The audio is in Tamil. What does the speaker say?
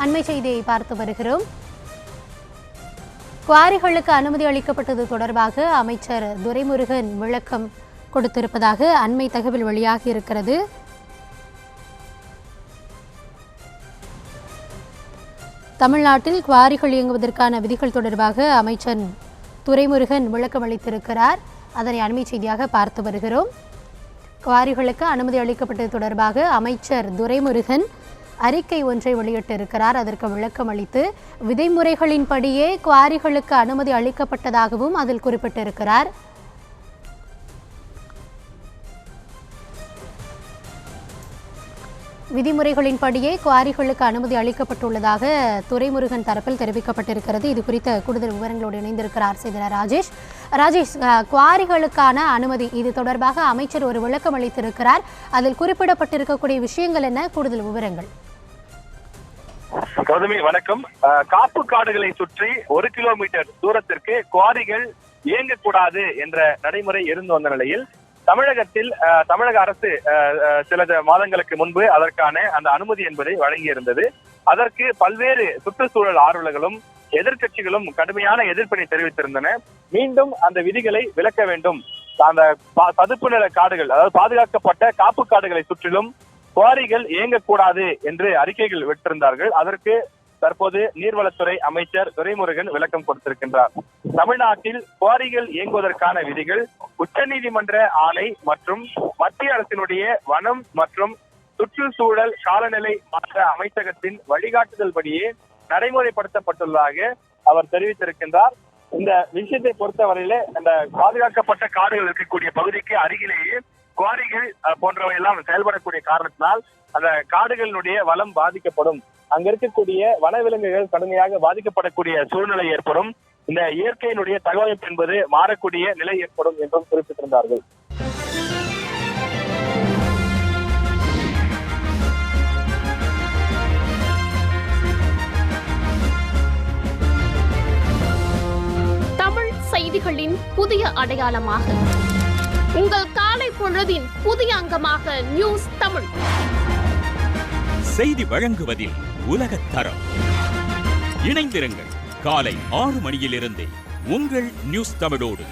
அண்மை செய்தியை பார்த்து வருகிறோம். குவாரிகளுக்கு அனுமதி அளிக்கப்பட்டது தொடர்பாக அமைச்சர் துரைமுருகன் விளக்கம் கொடுத்திருப்பதாக அண்மை தகவல் வெளியாகி இருக்கிறது. தமிழ்நாட்டில் குவாரிகள் இயங்குவதற்கான விதிகள் தொடர்பாக அமைச்சர் துரைமுருகன் விளக்கம் அளித்திருக்கிறார். அதனை அண்மை செய்தியாக பார்த்து வருகிறோம். குவாரிகளுக்கு அனுமதி அளிக்கப்பட்டது தொடர்பாக அமைச்சர் துரைமுருகன் அறிக்கை ஒன்றை வெளியிட்டிருக்கிறார். அதற்கு விளக்கம் அளித்து விதிமுறைகளின்படியே குவாரிகளுக்கு அனுமதி அளிக்கப்பட்டதாகவும் அதில் குறிப்பிட்டிருக்கிறார். விதிமுறைகளின்படியே குவாரிகளுக்கு அனுமதி அளிக்கப்பட்டுள்ளதாக துரைமுருகன் தரப்பில் தெரிவிக்கப்பட்டிருக்கிறது. இது குறித்த கூடுதல் விவரங்களோடு இணைந்திருக்கிறார் செய்தியாளர் ராஜேஷ். குவாரிகளுக்கான அனுமதி இது தொடர்பாக அமைச்சர் ஒரு விளக்கம் அளித்திருக்கிறார். அதில் குறிப்பிடப்பட்டிருக்கக்கூடிய விஷயங்கள் என்ன? கூடுதல் விவரங்கள். கௌதமி வணக்கம். காப்பு காடுகளை சுற்றி 1 கிலோமீட்டர் தூரத்திற்கு குவாரிகள் இயங்கக்கூடாது என்ற நடைமுறை இருந்து வந்த நிலையில் தமிழகத்தில் தமிழக அரசு சில மாதங்களுக்கு முன்பு அதற்கான அந்த அனுமதி என்பதை வழங்கியிருந்தது. அதற்கு பல்வேறு சுற்றுச்சூழல் ஆர்வலர்களும் எதிர்கட்சிகளும் கடுமையான எதிர்ப்பினை தெரிவித்திருந்தன. மீண்டும் அந்த விதிகளை விலக்க வேண்டும், அந்த சதுப்பு நில காடுகள், அதாவது பாதுகாக்கப்பட்ட காப்பு காடுகளை சுற்றிலும் குவாரிகள் இயங்கக்கூடாது என்று அறிக்கைகள் விட்டிருந்தார்கள். அதற்கு தற்போது நீர்வளத்துறை அமைச்சர் துரைமுருகன் விளக்கம் கொடுத்திருக்கின்றார். தமிழ்நாட்டில் குவாரிகள் இயங்குவதற்கான விதிகள் உச்சநீதிமன்ற ஆணை மற்றும் மத்திய அரசினுடைய வனம் மற்றும் சுற்றுச்சூழல் காலநிலை மாற்ற அமைச்சகத்தின் வழிகாட்டுதல் படியே நடைமுறைப்படுத்தப்பட்டுள்ளதாக அவர் தெரிவித்திருக்கின்றார். இந்த விஷயத்தை பொறுத்தவரையில அந்த பாதுகாக்கப்பட்ட காடுகள் இருக்கக்கூடிய பகுதிக்கு அருகிலேயே குவாரிகள் போன்றவை எல்லாம் செயல்படக்கூடிய காரணத்தினால் அந்த காடுகளினுடைய வளம் பாதிக்கப்படும், அங்க இருக்கக்கூடிய வனவிலங்குகள் கடுமையாக பாதிக்கப்படக்கூடிய சூழ்நிலை ஏற்படும், இந்த இயற்கையினுடைய தகவமைப்பு என்பது மாறக்கூடிய நிலை ஏற்படும் என்றும் குறிப்பிட்டிருந்தார்கள். தமிழ் செய்திகளின் புதிய அடையாளமாக உங்கள் காலை பொழுதின் புதிய அங்கமாக நியூஸ் தமிழ் செய்தி வழங்குவதில் உலகத் தரம். இணைந்திருங்கள் காலை 6 மணியிலிருந்தே உங்கள் நியூஸ் தமிழோடு.